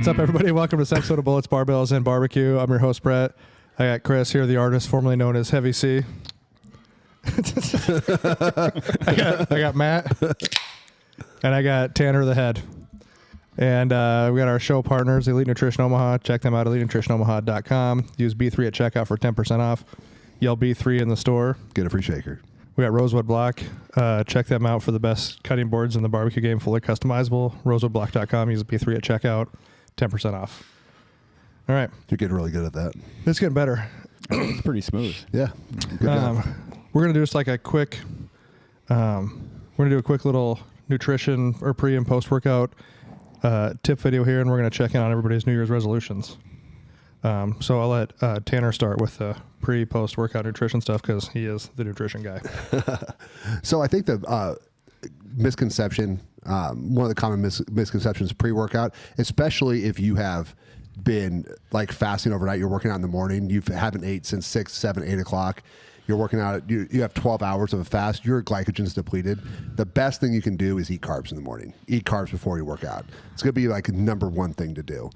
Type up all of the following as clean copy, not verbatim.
What's up, everybody? Welcome to this episode of Bullets, Barbells, and Barbecue. I'm your host, Brett. I got Chris here, the artist formerly known as Heavy C. I got Matt. And I got Tanner, the head. And we got our show partners, Elite Nutrition Omaha. Check them out at EliteNutritionOmaha.com. Use B3 at checkout for 10% off. Yell B3 in the store. Get a free shaker. We got Rosewood Block. Check them out for the best cutting boards in the barbecue game, fully customizable. RosewoodBlock.com. Use B3 at checkout. 10% off. All right. You're getting really good at that. It's getting better. It's pretty smooth. Yeah. We're going to do just like a quick, we're going to do a quick little nutrition or pre and post workout tip video here, and we're going to check in on everybody's New Year's resolutions. So I'll let Tanner start with the pre-post workout nutrition stuff because he is the nutrition guy. So I think the misconception, one of the common misconceptions pre-workout, especially if you have been like fasting overnight, you're working out in the morning, you haven't ate since 6, 7, 8 o'clock. You're working out, you have 12 hours of a fast, your glycogen's depleted. The best thing you can do is eat carbs in the morning. Eat carbs before you work out. It's going to be like a number one thing to do.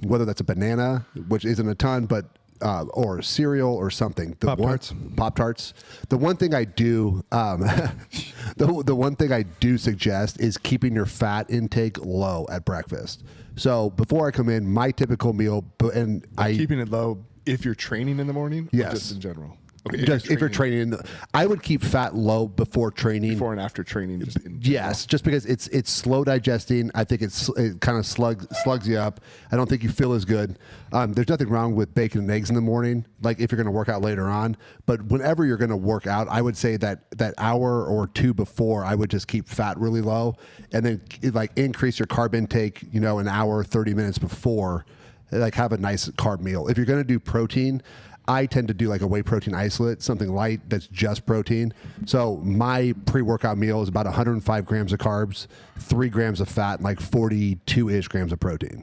Whether that's a banana, which isn't a ton, but or cereal or something. Pop-Tarts. The one thing I do, the one thing I do suggest is keeping your fat intake low at breakfast. So before I come in, my typical meal, and keeping it low if you're training in the morning, yes, or just in general. Okay, if you're training, I would keep fat low before training. Before and after training. Yes, just because it's slow digesting. I think it kind of slugs you up. I don't think you feel as good. There's nothing wrong with bacon and eggs in the morning, like if you're going to work out later on. But whenever you're going to work out, I would say that hour or two before, I would just keep fat really low, and then like increase your carb intake. An hour, 30 minutes before, like have a nice carb meal. If you're going to do protein, I tend to do like a whey protein isolate, something light that's just protein. So my pre-workout meal is about 105 grams of carbs, 3 grams of fat, and like 42-ish grams of protein.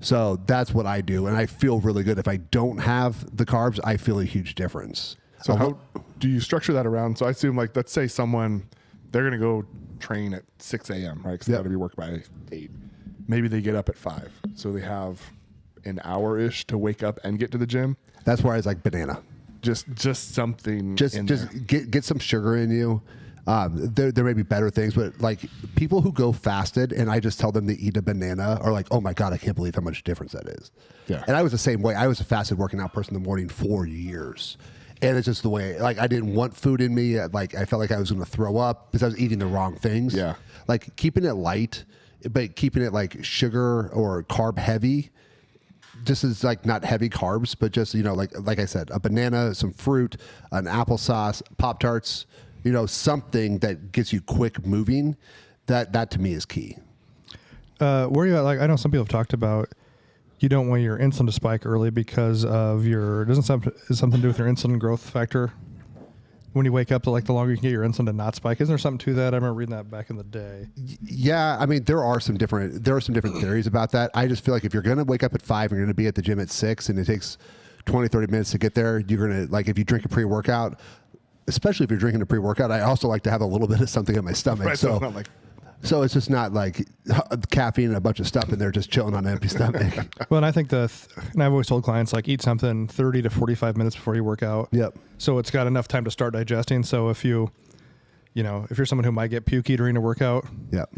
So that's what I do, and I feel really good. If I don't have the carbs, I feel a huge difference. So how do you structure that around? So I assume, like, let's say they're going to go train at 6 a.m., right? Because they got to be worked by 8. Maybe they get up at 5. So they have an hour-ish to wake up and get to the gym. That's where I was like banana. Just something. Just get some sugar in you. There may be better things, but like people who go fasted and I just tell them to eat a banana are like, oh my God, I can't believe how much difference that is. Yeah. And I was the same way. I was a fasted working out person in the morning for years. And it's just the way, like, I didn't want food in me. Like, I felt like I was going to throw up because I was eating the wrong things. Yeah. Like keeping it light, but keeping it like sugar or carb heavy. Just as like not heavy carbs, but just, like I said, a banana, some fruit, an applesauce, Pop-Tarts, something that gets you quick moving. That to me is key. Where are you at? Like, I know some people have talked about you don't want your insulin to spike early because of is something to do with your insulin growth factor? When you wake up, the longer you can get your insulin to not spike. Isn't there something to that? I remember reading that back in the day. Yeah, I mean, there are some different theories about that. I just feel like if you're going to wake up at 5 and you're going to be at the gym at 6 and it takes 20, 30 minutes to get there, you're going to, like, if you drink a pre-workout, especially if you're drinking a pre-workout, I also like to have a little bit of something in my stomach. Right, so it's just not like caffeine and a bunch of stuff in there just chilling on an empty stomach. Well, and I think and I've always told clients, like, eat something 30 to 45 minutes before you work out. Yep. So it's got enough time to start digesting. So if you're someone who might get pukey during a workout, yep,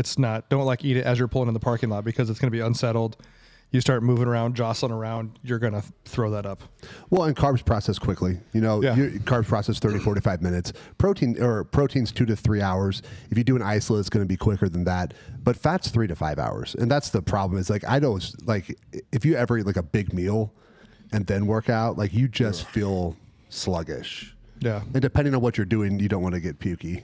don't like eat it as you're pulling in the parking lot because it's going to be unsettled. You start moving around, jostling around, you're going to throw that up. Well, and carbs process quickly. Carbs process 30, 45 minutes. Protein's 2 to 3 hours. If you do an isolate, it's going to be quicker than that. But fat's 3 to 5 hours. And that's the problem. Is like, I don't, like, if you ever eat like a big meal and then work out, like, you just feel sluggish. Yeah. And depending on what you're doing, you don't want to get pukey.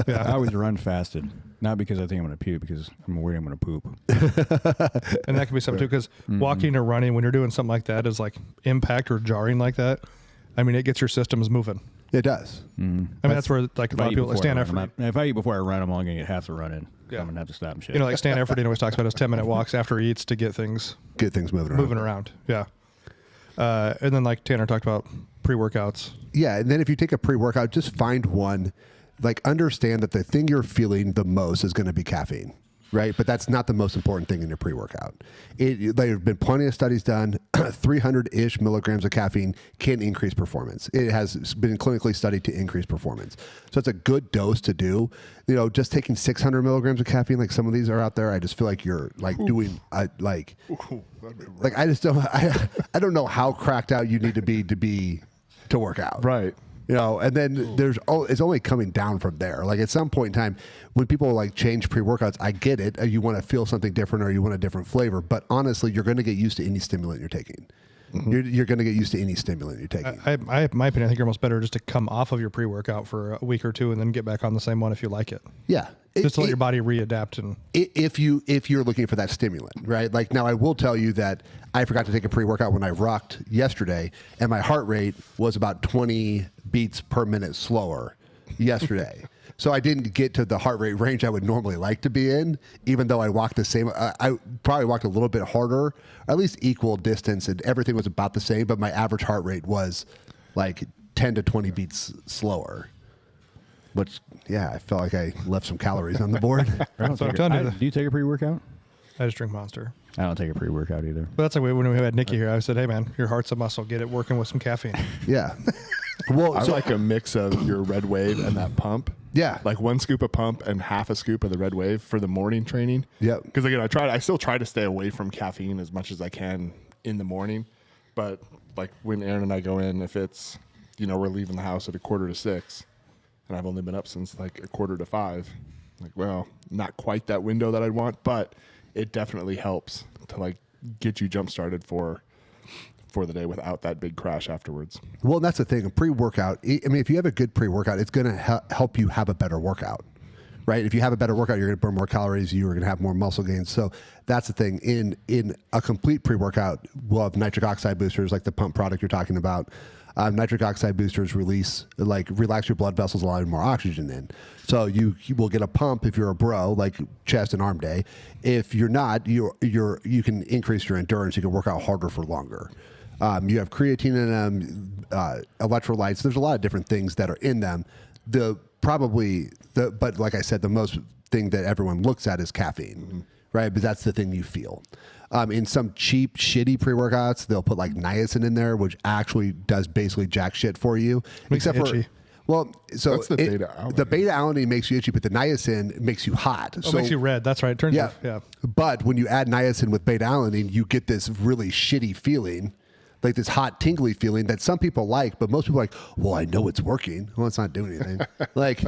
Yeah. I always run fasted. Not because I think I'm going to puke, because I'm worried I'm going to poop. And that can be something too, because walking or running, when you're doing something like that, is like impact or jarring like that. I mean, it gets your systems moving. It does. I mean, that's where like a lot of people stand effort. If I eat before I run, I'm only going to get half the run in. Yeah. I'm going to have to stop and shit. Like Stan Efferdine always talks about his 10-minute walks after he eats to get things moving around. Yeah. And then like Tanner talked about pre-workouts. Yeah. And then if you take a pre-workout, just find one, like, understand that the thing you're feeling the most is going to be caffeine. right? But that's not the most important thing in your pre-workout. There have been plenty of studies done. 300-ish milligrams of caffeine can increase performance. It has been clinically studied to increase performance. So it's a good dose to do. Just taking 600 milligrams of caffeine, like some of these are out there, I just feel like you're like doing I just don't. I don't know how cracked out you need to work out. Right. And then it's only coming down from there. Like at some point in time, when people like change pre-workouts, I get it. You want to feel something different or you want a different flavor. But honestly, you're going to get used to any stimulant you're taking. You're going to get used to any stimulant you're taking. My opinion, I think you're almost better just to come off of your pre-workout for a week or two and then get back on the same one if you like it. Yeah. Just to let your body readapt. And if you're looking for that stimulant, right? Like now I will tell you that I forgot to take a pre-workout when I rucked yesterday and my heart rate was about 20 beats per minute slower yesterday. So I didn't get to the heart rate range I would normally like to be in, even though I walked the same. I probably walked a little bit harder, or at least equal distance, and everything was about the same, but my average heart rate was like 10 to 20 beats slower. Which, yeah, I felt like I left some calories on the board. so I'm telling you, Do you take a pre-workout? I just drink Monster. I don't take a pre-workout either. But that's like when we had Nikki here, I said, hey, man, your heart's a muscle. Get it working with some caffeine. Yeah. Well, I like a mix of your Red Wave and that pump. Yeah. Like 1 scoop of pump and half a scoop of the Red Wave for the morning training. Yep. Because again, I still try to stay away from caffeine as much as I can in the morning. But like when Aaron and I go in, if it's, we're leaving the house at 5:45, and I've only been up since like 5:45, like, well, not quite that window that I'd want, but it definitely helps to like get you jump started for the day without that big crash afterwards. Well, that's the thing. A pre-workout, I mean, if you have a good pre-workout, it's going to help you have a better workout, right? If you have a better workout, you're going to burn more calories. You're going to have more muscle gains. So that's the thing. In a complete pre-workout, we'll have nitric oxide boosters, like the pump product you're talking about. Nitric oxide boosters relax your blood vessels, allowing more oxygen in. So you will get a pump if you're a bro, like chest and arm day. If you're not, you can increase your endurance. You can work out harder for longer. You have creatine in them, electrolytes. There's a lot of different things that are in them. But like I said, the most thing that everyone looks at is caffeine, right? But that's the thing you feel. In some cheap, shitty pre-workouts, they'll put like niacin in there, which actually does basically jack shit for you. Makes it itchy. Well, so That's the beta-alanine. The beta-alanine makes you itchy, but the niacin makes you hot. It makes you red. That's right. It turns yeah. yeah. But when you add niacin with beta-alanine, you get this really shitty feeling, like this hot, tingly feeling that some people like, but most people are like, well, I know it's working. Well, it's not doing anything. like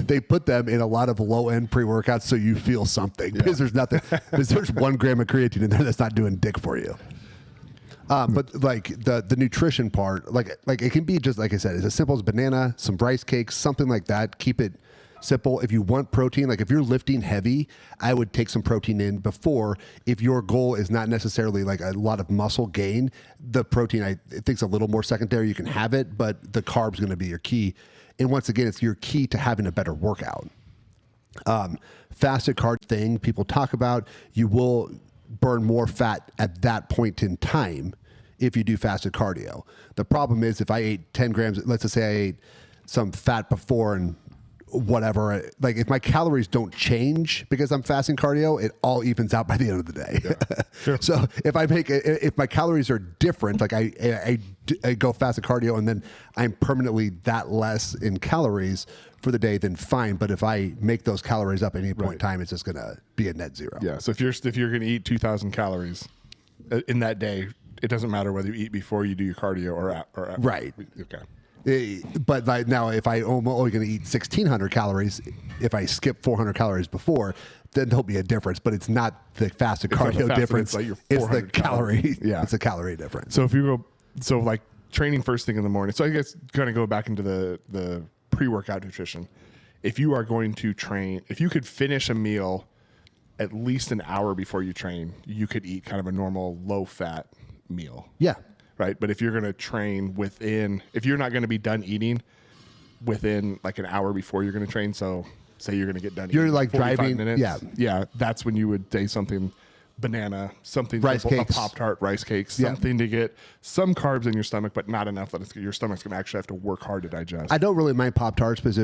they put them in a lot of low-end pre-workouts so you feel something because there's nothing. Because there's 1 gram of creatine in there that's not doing dick for you. But like the nutrition part, like it can be just like I said, it's as simple as banana, some rice cakes, something like that. Keep it simple. If you want protein, like if you're lifting heavy, I would take some protein in before. If your goal is not necessarily like a lot of muscle gain, the protein I think is a little more secondary. You can have it, but the carb's going to be your key. And once again, it's your key to having a better workout. Fasted carb thing people talk about, you will burn more fat at that point in time if you do fasted cardio. The problem is if I ate 10 grams, let's just say I ate some fat before and whatever, like if my calories don't change because I'm fasting cardio, it all evens out by the end of the day. Yeah, sure. So if my calories are different, like I go fasted cardio and then I'm permanently that less in calories for the day, then fine. But if I make those calories up at any point in time, it's just going to be a net zero. Yeah. So if you're going to eat 2,000 calories in that day, it doesn't matter whether you eat before you do your cardio or after. Right. Okay. But like now, if I'm only going to eat 1,600 calories, if I skip 400 calories before, then there'll be a difference. But it's not the fasted cardio difference. It's the calorie. Yeah, it's a calorie difference. So if you go, like training first thing in the morning. So I guess kind of go back into the pre-workout nutrition. If you are going to train, if you could finish a meal at least an hour before you train, you could eat kind of a normal low-fat meal. Yeah. Right. But if you're going to train if you're not going to be done eating within like an hour before you're going to train, so say you're going to get done you're eating like 45 driving minutes, yeah, that's when you would say something banana, something rice simple, cakes, a Pop-Tart, rice cakes, something to get some carbs in your stomach, but not enough that your stomach's going to actually have to work hard to digest. I don't really mind Pop-Tarts because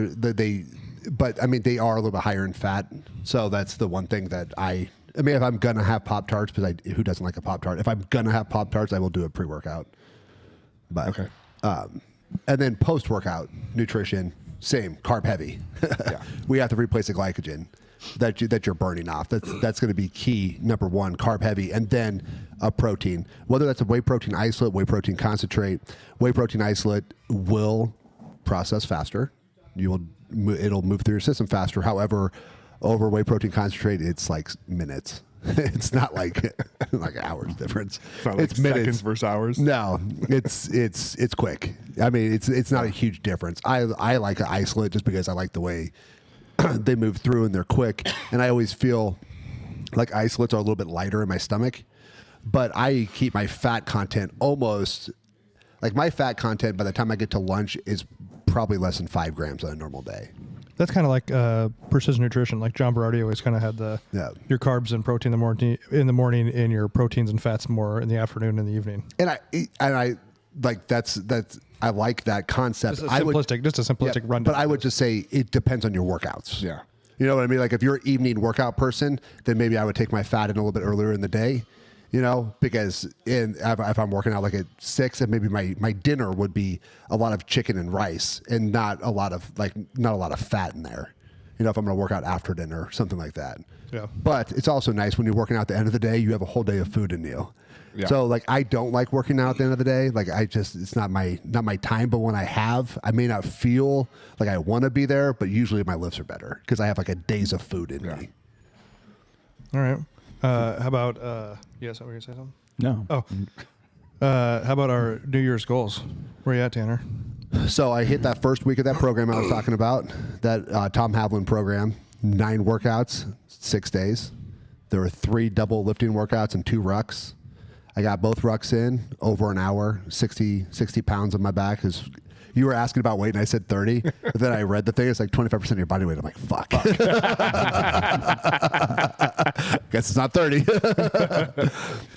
but I mean, they are a little bit higher in fat. So that's the one thing that I mean, if I'm going to have Pop-Tarts, because who doesn't like a Pop-Tart? If I'm going to have Pop-Tarts, I will do a pre-workout. But, Okay. And then post-workout nutrition, same, carb heavy. Yeah. We have to replace the glycogen that you're burning off. That's going to be key. Number one, carb heavy, and then a protein. Whether that's a whey protein isolate, whey protein concentrate, whey protein isolate will process faster. It'll move through your system faster. However, over whey protein concentrate, it's like minutes. It's not like hours difference. It's not like seconds versus hours. No, it's quick. I mean, it's not a huge difference. I like an isolate just because I like the way they move through and they're quick. And I always feel like isolates are a little bit lighter in my stomach. But I keep my fat content almost like my fat content by the time I get to lunch is probably less than 5 grams on a normal day. That's kind of like precision nutrition. Like John Berardi always kind of had your carbs and protein in the morning, and your proteins and fats more in the afternoon and the evening. And I like that's I like that concept. Just a simplistic rundown. But I would just say it depends on your workouts. Yeah. You know what I mean? Like if you're an evening workout person, then maybe I would take my fat in a little bit earlier in the day. You know, because if I'm working out like at 6, and maybe my dinner would be a lot of chicken and rice and not a lot of fat in there. You know, if I'm going to work out after dinner, something like that. Yeah. But it's also nice when you're working out at the end of the day, you have a whole day of food in you. Yeah. So like I don't like working out at the end of the day. Like it's not my time. But when I may not feel like I want to be there, but usually my lifts are better because I have like a days of food in me. All right. How about yes? Were you gonna say something? No. Oh. How about our New Year's goals? Where you at, Tanner? So I hit that first week of that program I was talking about, that Tom Havlin program. 9 workouts, 6 days. There were 3 double lifting workouts and 2 rucks. I got both rucks in over an hour, 60 pounds on my back. Because you were asking about weight, and I said 30. But then I read the thing. It's like 25% of your body weight. I'm like, fuck. Guess it's not 30.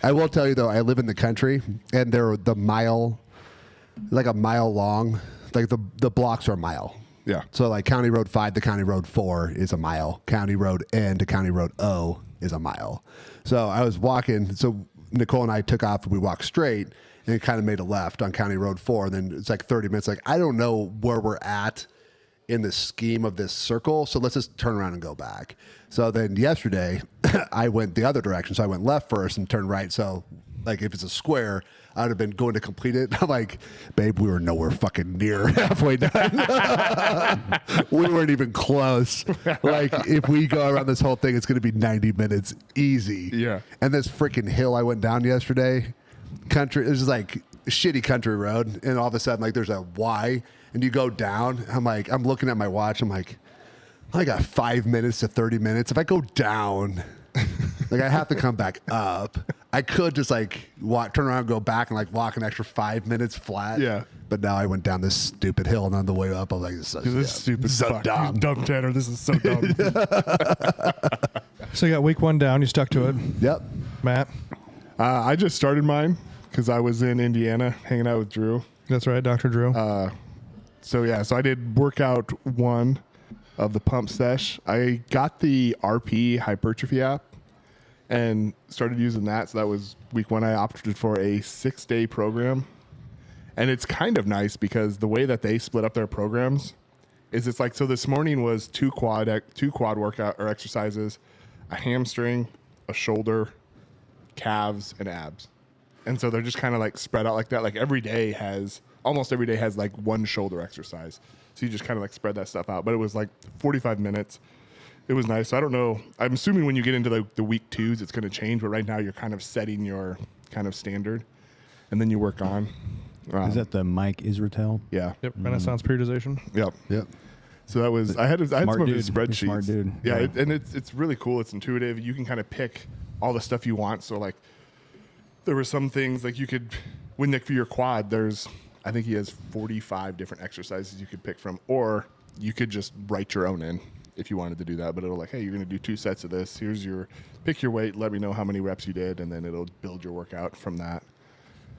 I will tell you, though, I live in the country, and they're a mile long. Like the blocks are a mile. Yeah. So like County Road 5 to County Road 4 is a mile. County Road N to County Road O is a mile. So I was walking. So Nicole and I took off, and we walked straight and kind of made a left on County Road 4. And then it's like 30 minutes. Like, I don't know where we're at in the scheme of this circle. So let's just turn around and go back. So then yesterday I went the other direction. So I went left first and turned right. So like if it's a square, I would have been going to complete it. I'm like, babe, we were nowhere fucking near halfway done. We weren't even close. Like, if we go around this whole thing, it's going to be 90 minutes easy. Yeah. And this freaking hill I went down yesterday, country, this is like a shitty country road. And all of a sudden, like, there's a Y, and you go down. I'm like, I'm looking at my watch. I'm like, I got 5 minutes to 30 minutes. If I go down, like, I have to come back up. I could just like turn around and go back and like walk an extra 5 minutes flat. Yeah. But now I went down this stupid hill, and on the way up, I was like, this is Stupid. so fuck. dumb. Dumb Tanner. This is so dumb. So you got week 1 down. You stuck to it, Yep. Matt. I just started mine because I was in Indiana hanging out with Drew. That's right, Dr. Drew. So I did workout 1 of the pump sesh. I got the RP hypertrophy app and started using that. So that was week 1. I opted for a 6-day program. And it's kind of nice because the way that they split up their programs is it's like, so this morning was 2 quad workout or exercises, a hamstring, a shoulder, calves, and abs. And so they're just kind of like spread out like that. Like almost every day has like 1 shoulder exercise. So you just kind of like spread that stuff out. But it was like 45 minutes. It was nice. So I don't know. I'm assuming when you get into the week 2s, it's going to change. But right now you're kind of setting your kind of standard. And then you work on. Is that the Mike Israetel? Yeah. Yep. Renaissance periodization. Yep. Yep. So that was, I had some of his dude. spreadsheets. Smart dude. Yeah. And it's really cool. It's intuitive. You can kind of pick all the stuff you want. So like there were some things like you could, for your quad, I think he has 45 different exercises you could pick from, or you could just write your own in if you wanted to do that. But it'll like, hey, you're going to do 2 sets of this. Pick your weight. Let me know how many reps you did. And then it'll build your workout from that.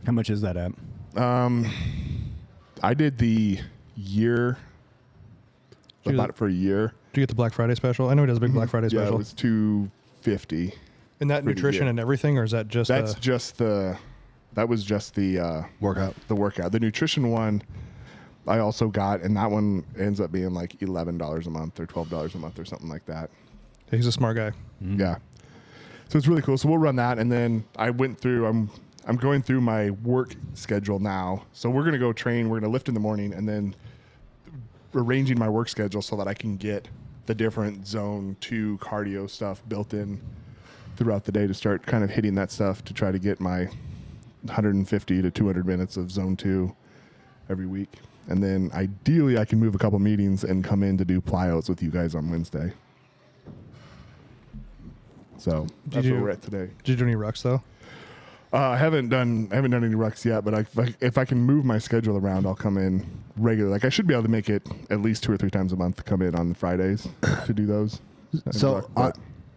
How much is that app? I did the year. I bought it for a year. Did you get the Black Friday special? I know he does a big Black Friday Yeah, special. it was $250. And that for the nutrition year. and everything, or is that just That's the, just the. That was just the Workout. The workout. The nutrition one, I also got, and that one ends up being like $11 a month or $12 a month or something like that. he's a smart guy. Yeah. So it's really cool. So we'll run that, and then I went through. I'm going through my work schedule now. So we're gonna go train. We're gonna lift in the morning, and then arranging my work schedule so that I can get the different zone 2 cardio stuff built in throughout the day to start kind of hitting that stuff to try to get my 150 to 200 minutes of zone 2 every week. And then ideally I can move a couple meetings and come in to do plyouts with you guys on Wednesday. So that's where we're at today. Did you do any rucks though? I haven't done any rucks yet, but if I can move my schedule around, I'll come in regularly. Like I should be able to make it at least 2 or 3 times a month to come in on Fridays to do those. So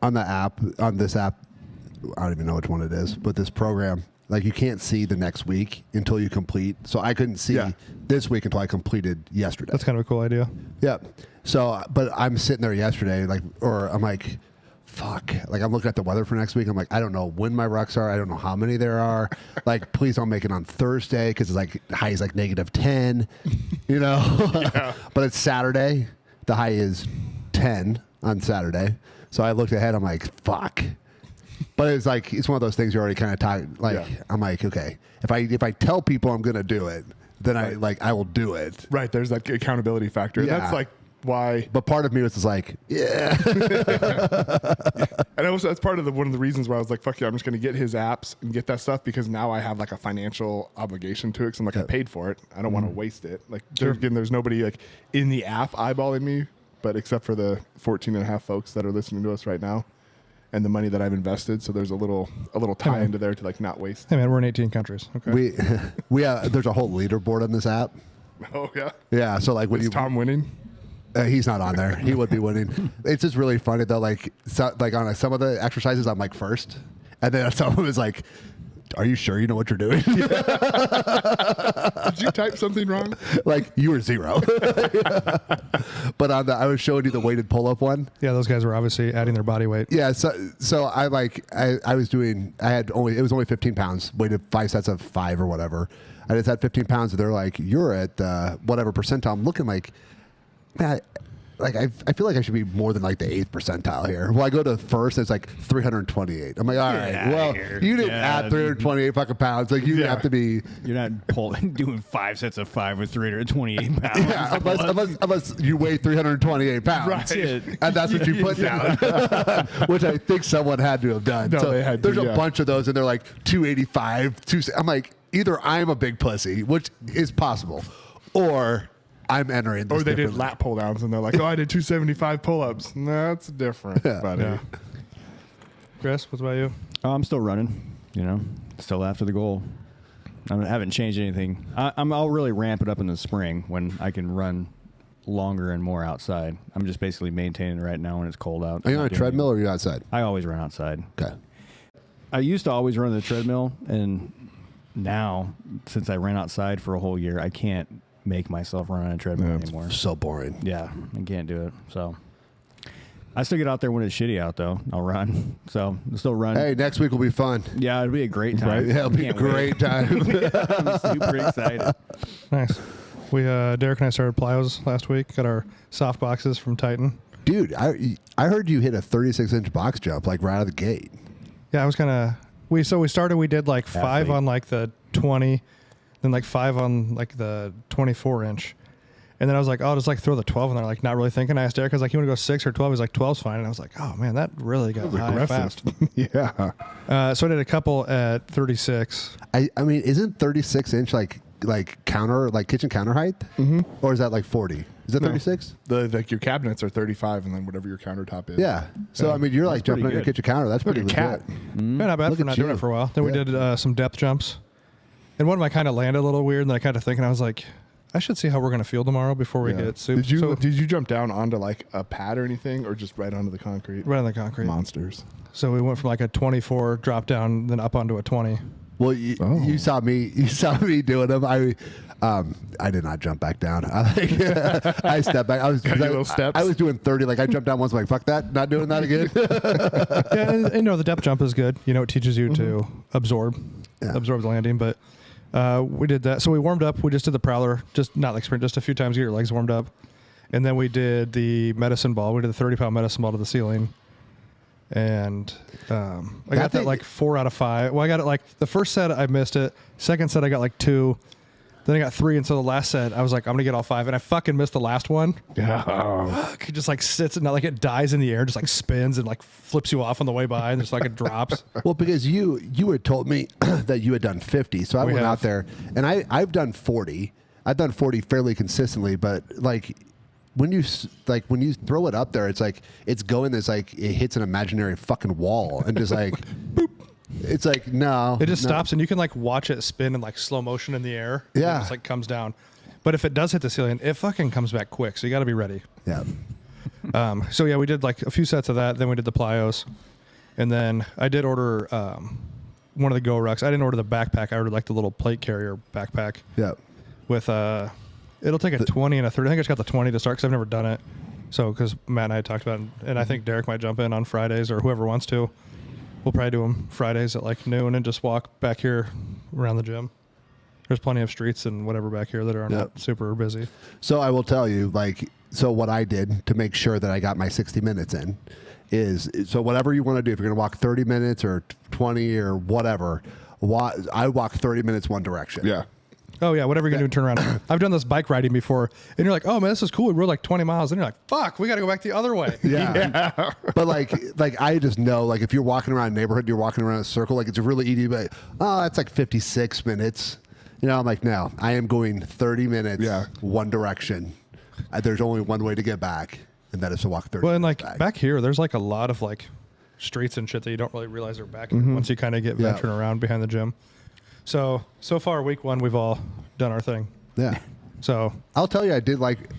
on the app, on this app, I don't even know which one it is, but this program, like you can't see the next week until you complete. So I couldn't see this week until I completed yesterday. That's kind of a cool idea. Yeah. So, but I'm sitting there yesterday, like, or I'm like, fuck. Like I'm looking at the weather for next week. I'm like, I don't know when my rucks are. I don't know how many there are. Like, please don't make it on Thursday because it's like high is like -10. You know. Yeah. But it's Saturday. The high is 10 on Saturday. So I looked ahead. I'm like, fuck. But it's like it's one of those things you're already kind of talking. Like I'm like, okay, if I tell people I'm gonna do it, then I will do it. Right. There's that accountability factor. Yeah. That's like why. But part of me was just like, yeah. And also that's part of one of the reasons why I was like, fuck yeah, I'm just going to get his apps and get that stuff because now I have like a financial obligation to it. Cause I'm like, I paid for it. I don't want to waste it. Like there's nobody like in the app eyeballing me, but except for the 14 and a half folks that are listening to us right now and the money that I've invested. So there's a little tie into there to like not waste. Hey man, we're in 18 countries. Okay. We there's a whole leaderboard on this app. Oh yeah. Yeah. So like when Is Tom winning? he's not on there. He would be winning. It's just really funny though. Like like on some of the exercises, I'm like first, and then some of them is like, "Are you sure you know what you're doing?" Did you type something wrong? Like you were 0. But on I was showing you the weighted pull up one. Yeah, those guys were obviously adding their body weight. Yeah. So I was doing. It was only 15 pounds. Weighted 5 sets of 5 or whatever. I just had 15 pounds. And they're like, "You're at whatever percentile." I'm looking like. Man, I feel like I should be more than like the 8th percentile here. Well, I go to first, it's like 328. I'm like, all right, well, you didn't add 328 fucking pounds. Like, you have to be. You're not doing 5 sets of 5 with 328 pounds. Yeah, unless you weigh 328 pounds. Right. And that's what you put down. Which I think someone had to have done. No, so they had to, there's a bunch of those, and they're like 285. I'm like, either I'm a big pussy, which is possible, or I'm entering this Or they did differently. lat pull downs and they're like, oh, I did 275 pull ups. No, that's different, buddy. Yeah. Chris, what about you? I'm still running, still after the goal. I haven't changed anything. I'll really ramp it up in the spring when I can run longer and more outside. I'm just basically maintaining it right now when it's cold out. Are you on a treadmill or are you outside? I always run outside. Okay. I used to always run the treadmill, and now, since I ran outside for a whole year, I can't make myself run on a treadmill anymore. So boring. Yeah, I can't do it. So I still get out there when it's shitty out, though. I'll run. So I'll still run. Hey, next week will be fun. Yeah, it'll be a great time. Right? Yeah, it'll be a great time. I'm super excited. Nice. We Derek and I started plyos last week. Got our soft boxes from Titan. Dude, I heard you hit a 36-inch box jump like right out of the gate. Yeah, I was kind of. We started. We did like 5 Athlete. on like the 20, then like 5 on like the 24-inch, and then I was like, oh, I'll just like throw the 12 in there, like not really thinking. I asked Derek, I was like, you want to go 6 or 12? He's like, 12's fine, and I was like, oh man, that really got high fast. Yeah. So I did a couple at 36. I mean, isn't 36-inch like kitchen counter height? Mm-hmm. Or is that like 40? Is that 36? Like your cabinets are 35 and then whatever your countertop is. Yeah. So I mean, you're like jumping on your good. kitchen counter. That's pretty Like a legit. cat. Yeah, not bad Look for at not doing you. it for a while. Then we Yeah. did some depth jumps, and one of them I kind of landed a little weird, and then I kind of thinking, I was like, I should see how we're gonna feel tomorrow before we Yeah. get soup. Did you jump down onto like a pad or anything or just right onto the concrete? Right on the concrete. Monsters. So we went from like a 24 drop down, then up onto a 20. Well, you saw me doing them. I did not jump back down. I stepped back. Gotta do little steps. I was doing 30. Like I jumped down once. I'm like, fuck that. Not doing that again. Yeah, and, you know, the depth jump is good. You know, it teaches you to absorb the landing. But we did that. So we warmed up. We just did the prowler, just not like sprint, just a few times to get your legs warmed up. And then we did the medicine ball. We did the 30-pound medicine ball to the ceiling. And I got that like 4 out of 5. Well, I got it like the first set I missed it. Second set I got like 2. Then I got 3, and so the last set I was like, I'm gonna get all 5, and I fucking missed the last one. Yeah. It just like sits and not like it dies in the air, just like spins and like flips you off on the way by, and just like it drops. Well, because you had told me that you had done 50, so I went out there, and I've done 40. I've done 40 fairly consistently, but like when you throw it up there, it's like it's going. It's like it hits an imaginary fucking wall, and just like boop. It's like no. It just stops, and you can like watch it spin in like slow motion in the air. Yeah, and it just like comes down. But if it does hit the ceiling, it fucking comes back quick. So you got to be ready. Yeah. So yeah, we did like a few sets of that. Then we did the plyos, and then I did order one of the Go Rucks. I didn't order the backpack. I ordered like the little plate carrier backpack. Yeah. With it'll take a 20 and a 30. I think I just got the 20 to start because I've never done it. So because Matt and I talked about it, and I think Derek might jump in on Fridays or whoever wants to. We'll probably do them Fridays at like noon and just walk back here around the gym. There's plenty of streets and whatever back here that are not super busy. So I will tell you, so what I did to make sure that I got my 60 minutes in is, so whatever you want to do, if you're going to walk 30 minutes or 20 or whatever, I walk 30 minutes one direction. Yeah. Oh, yeah, whatever you're going to do, turn around. I've done this bike riding before, and you're like, oh, man, this is cool. We rode like 20 miles. And you're like, fuck, we got to go back the other way. Yeah. But like I just know, like if you're walking around a neighborhood, you're walking around a circle, like it's really easy, but that's like 56 minutes. You know, I'm like, no, I am going 30 minutes one direction. There's only one way to get back, and that is to walk 30 Well, and minutes like back here, there's like a lot of like streets and shit that you don't really realize are back here once you kind of get venturing around behind the gym. So far, week 1, we've all done our thing. Yeah. So I'll tell you,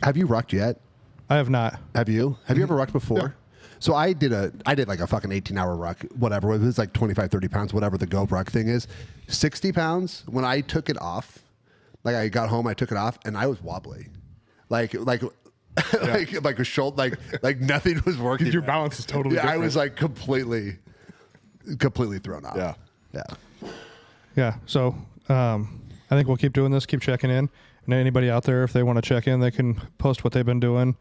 have you rucked yet? I have not. Have you? Have you ever rucked before? No. So I did like a fucking 18-hour ruck, whatever. It was like 25, 30 pounds, whatever the Go ruck thing is. 60 pounds, when I took it off, like I got home, I took it off, and I was wobbly. Like a shoulder, like nothing was working. Your balance is totally different. different. I was like completely thrown off. Yeah. Yeah. Yeah. So I think we'll keep doing this, keep checking in. And anybody out there, if they want to check in, they can post what they've been doing.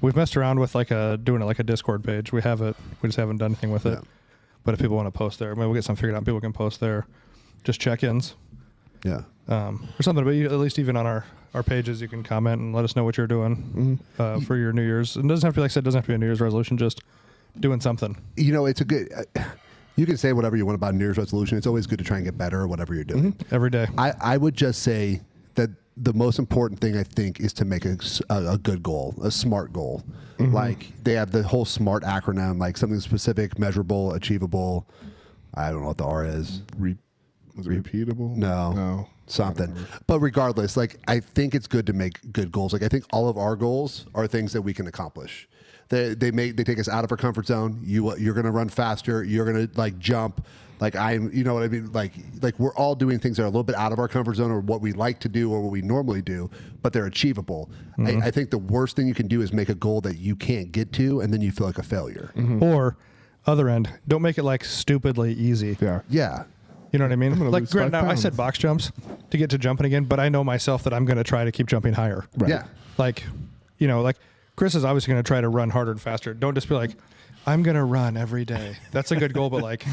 We've messed around with doing it like a Discord page. We have it. We just haven't done anything with it. But if people want to post there, maybe we'll get something figured out. People can post there, just check-ins. Yeah. Or something. But at least even on our pages, you can comment and let us know what you're doing for your New Year's. It doesn't have to be, like I said, it doesn't have to be a New Year's resolution. Just doing something. You know, it's a good. You can say whatever you want about New Year's resolution. It's always good to try and get better at whatever you're doing. Every day. I would just say that the most important thing, I think, is to make a good goal, a SMART goal. Like they have the whole SMART acronym, like something specific, measurable, achievable. I don't know what the R is. Was it repeatable? No. Something. But regardless, like I think it's good to make good goals. Like I think all of our goals are things that we can accomplish. They take us out of our comfort zone. You're gonna run faster. You're gonna like jump. Like you know what I mean? Like we're all doing things that are a little bit out of our comfort zone or what we like to do or what we normally do, but they're achievable. I think the worst thing you can do is make a goal that you can't get to, and then you feel like a failure. Or other end, don't make it like stupidly easy. Yeah. Yeah. You know what I mean? Like, lose 5 now I pounds. said box jumps to get to jumping again, but I know myself that I'm going to try to keep jumping higher. Right. Yeah. Like, you know, like Chris is obviously going to try to run harder and faster. Don't just be like, I'm going to run every day. That's a good goal, but like,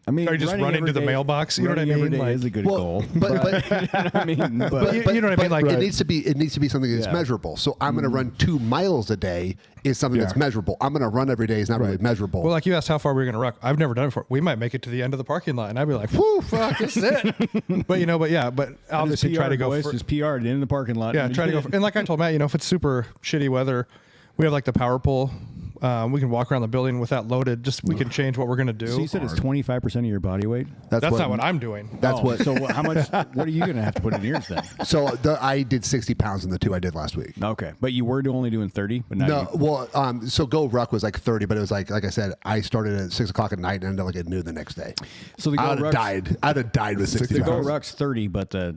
I mean, are you just running to the mailbox? You know what I running mean? every day Like, is a good Well, goal. but you know what I mean? But you know what I mean? Like, it needs to be something that's measurable. So I'm going to run 2 miles a day is something that's measurable. I'm going to run every day is not really measurable. well, like you asked how far we were going to ruck. I've never done it before. We might make it to the end of the parking lot, and I'd be like, "Whoo, fuck, this is it." But obviously try to go. Just PR it in the parking lot. Yeah, try to go. And like I told Matt, you know, if it's super shitty weather, we have like the power pole we can walk around the building with that loaded. Just we can change what we're going to do. So you said it's 25% of your body weight. That's not what I'm doing. That's Oh, what. So how much? What are you going to have to put in yours then? So I did 60 pounds in the 2 I did last week. Okay, but you were only doing 30, but now No, well, so Go Ruck was like 30, but it was like I said, I started at 6 o'clock at night and ended like at noon the next day. so the I'd Go have Ruck's, died. I'd have died with 60 the Go pounds. Ruck's 30, but the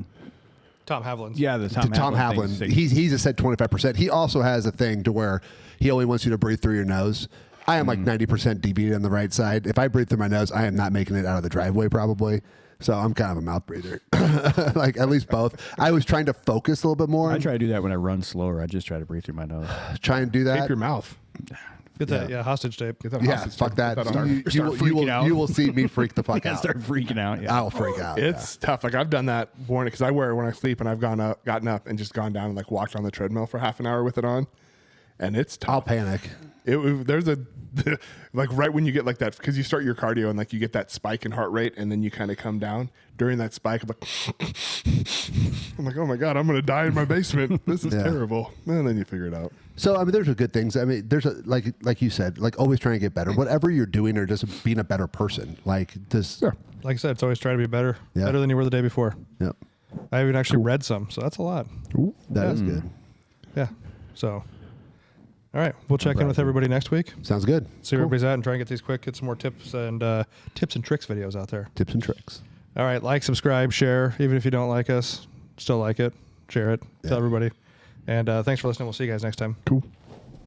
Tom Havlin's. the To Tom Havlin Havlin, thing's 60. he's a said 25%. He also has a thing to where he only wants you to breathe through your nose. I am like 90% deviated on the right side. If I breathe through my nose, I am not making it out of the driveway probably. So I'm kind of a mouth breather, like at least both. I was trying to focus a little bit more. I try to do that when I run slower. I just try to breathe through my nose. Try and do Tape that. your mouth. Get that, hostage tape. Get that Yeah, hostage fuck tape. that. Put on. You will see me freak the fuck out. Start freaking out. Yeah. I'll freak out. It's tough. Like I've done that morning because I wear it when I sleep, and I've gotten up and just gone down and like walked on the treadmill for half an hour with it on, and it's tough. I'll panic. There's a like right when you get like that because you start your cardio and like you get that spike in heart rate and then you kind of come down during that spike. I'm like, oh my god, I'm gonna die in my basement. This is Yeah. terrible. And then you figure it out. So I mean, there's a good things. I mean, there's a like you said, like always trying to get better. Whatever you're doing, or just being a better person. Like this. Sure. Like I said, it's always try to be better. Yeah. Better than you were the day before. Yep. I even actually read some, so that's a lot. That is good. Yeah. So, all right, we'll check in with everybody next week. Sounds good. See where everybody's at and try and get these quick, get some more tips and tricks videos out there. Tips and tricks. All right, like, subscribe, share. Even if you don't like us, still like it. Share it. Tell everybody. And thanks for listening. We'll see you guys next time. Cool.